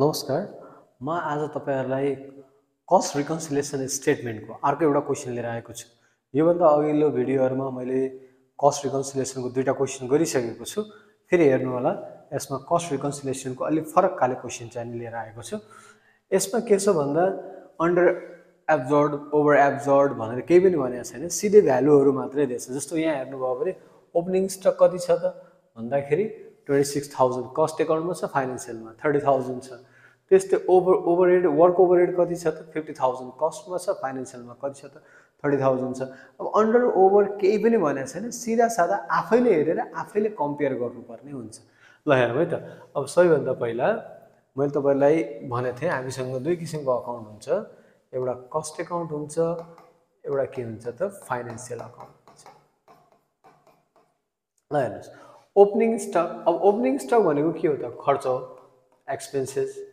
नमस्कार। म आज तपाईहरुलाई कस्ट रिकन्सिलिएसन स्टेटमेन्टको अर्को एउटा क्वेशन लिएर आएको छु। योभन्दा अघिल्लो भिडियोहरुमा मैले कस्ट रिकन्सिलिएसनको दुईटा क्वेशन गरिसकेको छु। फेरि हेर्नु होला, यसमा कस्ट रिकन्सिलिएसनको अलि फरक खाले क्वेशन चाहिँ लिएर आएको छु। यसमा के छ भन्दा अन्डर एब्जर्ब्ड, ओभर एब्जर्ब्ड भनेर केही पनि भनेको छैन, सिधै भ्यालुहरु मात्रै दिएछ। जस्तो यहाँ हेर्नुभयो भने ओपनिङ स्टक कति छ त भन्दाखेरि 26000 कस्ट एकाउन्टमा छ, फाइनान्शियलमा 30000 छ। त्यस्तै ओभरहेड वर्क ओभरहेड कति छ त 50000 कस्टमा छ, फाइनान्शियलमा कति छ त 30000 छ। अब अन्डर ओभर केही पनि भनेको छैन, सिधा सादा आफैले हेरेर आफैले कम्पेयर गर्नुपर्ने हुन्छ। ल हेरौँ है त। अब सबैभन्दा पहिला मैले तपाईलाई भनेको थिएँ हामीसँग दुई किसिमको अकाउन्ट हुन्छ, एउटा कस्ट एकाउन्ट हुन्छ, एउटा के हुन्छ त फाइनान्शियल अकाउन्ट हुन्छ। ल हेर्नुस्, ओपनिङ स्टक। अब ओपनिङ स्टक भनेको के हो त खर्च हो, एक्सपेन्सेस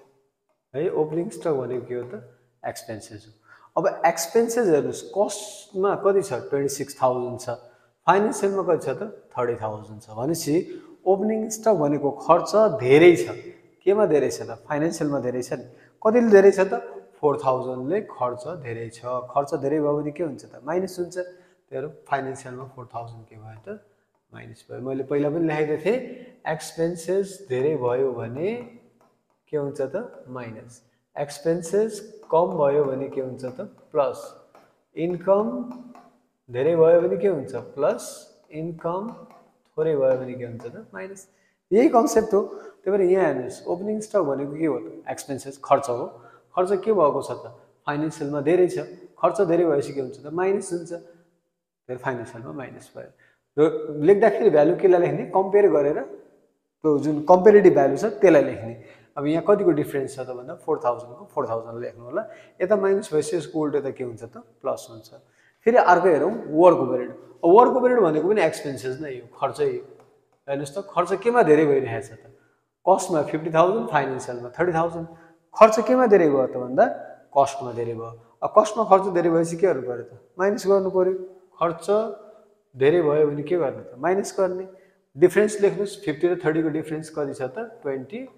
है। ओपनिङ स्टक भनेको के हो त एक्सपेन्सेस हो। अब एक्सपेन्सेस हेर्नुस्, कस्टमा कति छ 26000 छ, फाइनान्शियलमा कति छ त 30000 छ। भनेपछि ओपनिङ स्टक भनेको खर्च धेरै छ। केमा धेरै छ त फाइनान्शियलमा धेरै छ नि। कतिले धेरै छ त 4000 ले खर्च धेरै छ। खर्च धेरै भयो भने के हुन्छ त माइनस हुन्छ। त्यही फाइनान्शियलमा 4000 के भयो त माइनस भयो। मैले पहिला पनि लेखेको थिएँ, एक्सपेन्सेस धेरै भयो भने के हुन्छ त माइनस, एक्सपेन्सेस कम भयो भने के हुन्छ त प्लस, इन्कम धेरै भयो भने के हुन्छ प्लस, इन्कम थोरै भयो भने के हुन्छ त माइनस। यही कन्सेप्ट हो। त्यही भएर यहाँ हेर्नुस्, ओपनिङ स्टक भनेको के हो त एक्सपेन्सेस खर्च हो। खर्च के भएको छ त फाइनान्शियलमा धेरै छ, खर्च धेरै भएपछि के हुन्छ त माइनस हुन्छ। फेरि फाइनान्शियलमा माइनस भयो। र लेख्दाखेरि भ्यालु केलाई लेख्ने कम्पेयर गरेर, त्यो जुन कम्पेरेटिभ भ्यालु छ त्यसलाई लेख्ने। अब यहाँ कतिको डिफरेन्स छ त भन्दा 4000 को 4000 लेख्नु होला। यता माइनस भएपछि यसको उल्टो त के हुन्छ त प्लस हुन्छ। फेरि अर्को हेरौँ वर्क ओभरहेड। वर्क ओभरहेड भनेको पनि एक्सपेन्सेस नै हो, खर्चै हो। हेर्नुस् त खर्च केमा धेरै भइरहेछ त कस्टमा 50000, फाइनान्शियलमा 30000। खर्च केमा धेरै भयो त भन्दा कस्टमा धेरै भयो। अब कस्टमा खर्च धेरै भएपछि के गर्नु पर्यो त माइनस गर्नु पर्यो। खर्च धेरै भयो भने के गर्ने त माइनस गर्ने। डिफरेन्स लेख्नुस्, 50 र 30 को डिफरेन्स कति छ त 20000।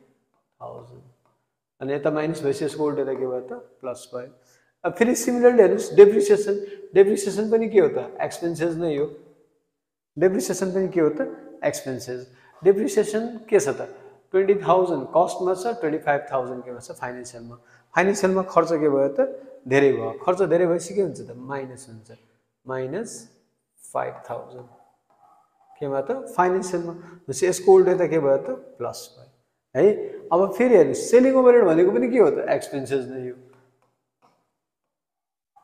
अनि यता माइनस भएपछि यसको उल्टो त के भयो त प्लस भयो। अब फेरि सिमिलरली हेर्नुस् डेप्रिसिएसन। डेप्रिसिएसन पनि के हो त एक्सपेन्सेस नै हो। डेप्रिसिएसन पनि के हो त एक्सपेन्सेस। डेप्रिसिएसन के छ त 20000 कस्टमा छ, 25000 केमा छ फाइनान्शियलमा। फाइनान्शियलमा खर्च के भयो त धेरै भयो। खर्च धेरै भएपछि के हुन्छ त माइनस हुन्छ, माइनस 5000 केमा त फाइनान्शियलमा। भनेपछि यसको उल्टो त के भयो त प्लस भयो है। अब फेरि हेर्नुस्, सेलिङ ओभरहेड भनेको पनि के हो त एक्सपेन्सेस नै हो।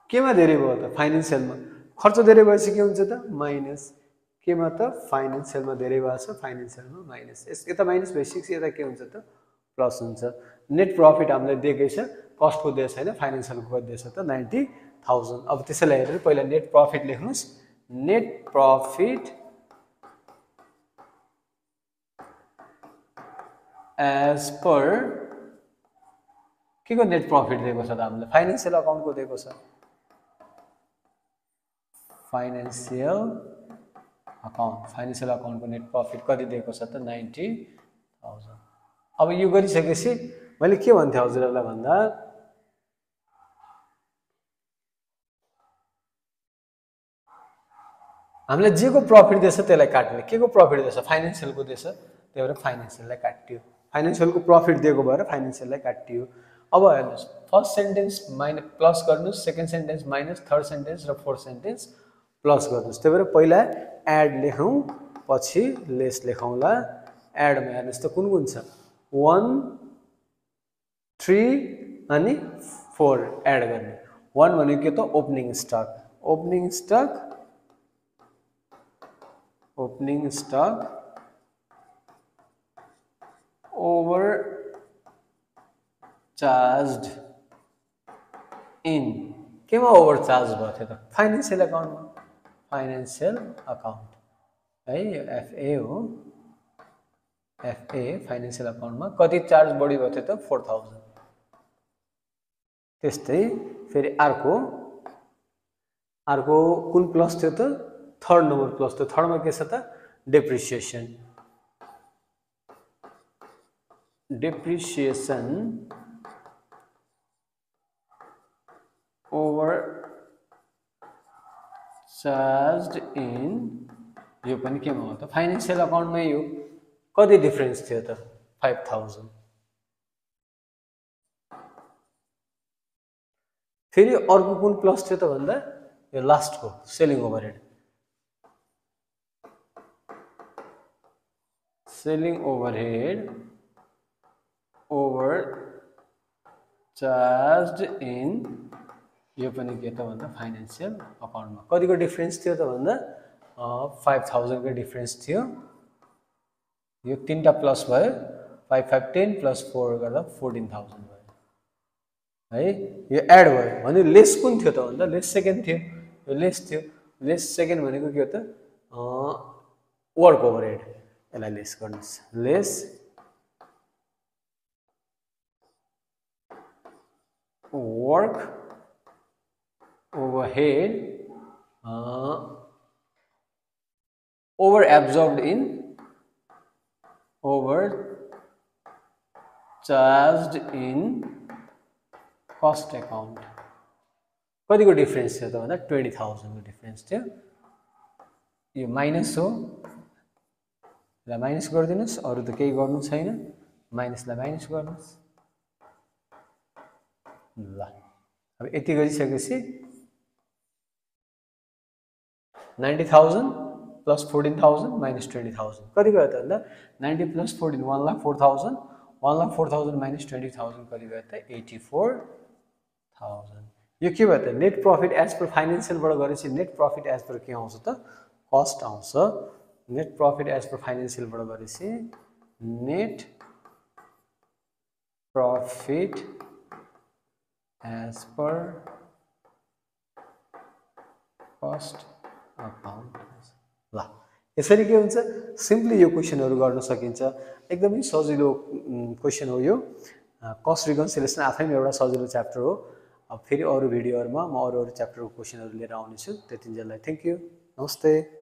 केमा धेरै भयो त फाइनान्शियलमा। खर्च धेरै भएपछि के हुन्छ त माइनस, केमा त फाइनान्शियलमा धेरै भएको छ, फाइनान्शियलमा माइनस। यता माइनस भएपछि यता के हुन्छ त प्लस हुन्छ। नेट प्रफिट हामीलाई दिएकै छ, कस्टको दिएको छैन, फाइनान्शियलको कति दिएछ त 90000। अब त्यसैलाई हेरेर पहिला नेट प्रफिट लेख्नुस्। नेट प्रफिट एज पर के को नेट प्रफिट दिएको छ त हामीलाई फाइनान्शियल अकाउन्टको दिएको छ। फाइनान्शियल अकाउन्टको नेट प्रफिट कति दिएको छ त 90000। अब यो गरिसकेपछि मैले के भन्थे हजुरहरुलाई भन्दा हामीले जे को प्रफिट दिएछ त्यसलाई काट्ने। के को प्रफिट दिएछ फाइनान्शियलको दिएछ, त्यही भएर फाइनान्शियललाई काट्यो। फाइनान्शियलको प्रफिट दिएको भएर फाइनान्शियललाई काट्यो। अब हेर्नुस्, फर्स्ट सेन्टेन्स माइनस प्लस गर्नुस्, second sentence minus, third sentence र फोर्थ सेन्टेन्स प्लस गर्नुस्। त्यही भएर पहिला एड लेखौँ, पछि लेस लेखौँला। एडमा हेर्नुस् त कुन कुन छ 1 3 अनि 4 एड गर्ने। 1 भनेको के त opening stock. Opening stock overcharged in. केमा ओभर चार्ज भयो थियो त फाइनान्शियल अकाउन्टमा। फाइनान्शियल अकाउन्ट है, एफए हो, एफए फाइनान्शियल अकाउन्टमा कति चार्ज बढी भयो थियो त 4000। त्यस्तै फेरि अर्को कुन प्लस थियो त थर्ड नम्बर प्लस थियो। थर्डमा के छ त depreciation. depreciation over charged in यो पनि केमा हो त फाइनान्शियल अकाउन्टमै यो कति डिफरेन्स थियो त 5000 फेरि अर्को कुन प्लस थियो त भन्दा यो लास्टको selling overhead overcharged in यो पनि के त भन्दा फाइनान्शियल अकाउन्टमा कतिको डिफरेन्स थियो त भन्दा 5000 को डिफरेन्स थियो यो तीनटा प्लस भयो 5 5 10 प्लस 4 गर्दा 14000 भयो है यो एड भयो भने लेस कुन थियो त भन्दा लेस सेकेन्ड थियो यो लेस थियो लेस सेकेन्ड भनेको के हो त वर्क ओभरहेड यसलाई लेस गर्नुस् lace work overhead over absorbed in over charged in cost account कतिको डिफरेन्स थियो त भन्दा 20000 को डिफरेन्स थियो यो माइनस हो ल माइनस गरिदिनुस् अरु त केही गर्नु छैन माइनसलाई माइनस गर्नुस् ल अब यति गरिसकेपछि 90000 plus 14000 minus 20000 कति गयो त भन्दा 90 plus 14 1,04,000 1,04,000 minus 20000 कति गयो त 84000 यो के भयो त net profit as per financial बाट गरेपछि नेट प्रॉफिट एज पर के आउँछ त कस्ट आउँछ net profit as per financial बाट गरेपछि net profit as per cost account ल यसरी के हुन्छ सिम्पली यो क्वेशनहरु गर्न सकिन्छ एकदमै सजिलो क्वेशन हो यो कस्ट रिकन्सिलिएसन आफैमा एउटा सजिलो च्याप्टर हो अब फेरि अरु भिडियोहरुमा म अरु च्याप्टरको क्वेशनहरु लिएर आउने छु त्यतिन्जेललाई थ्यांक यू नमस्ते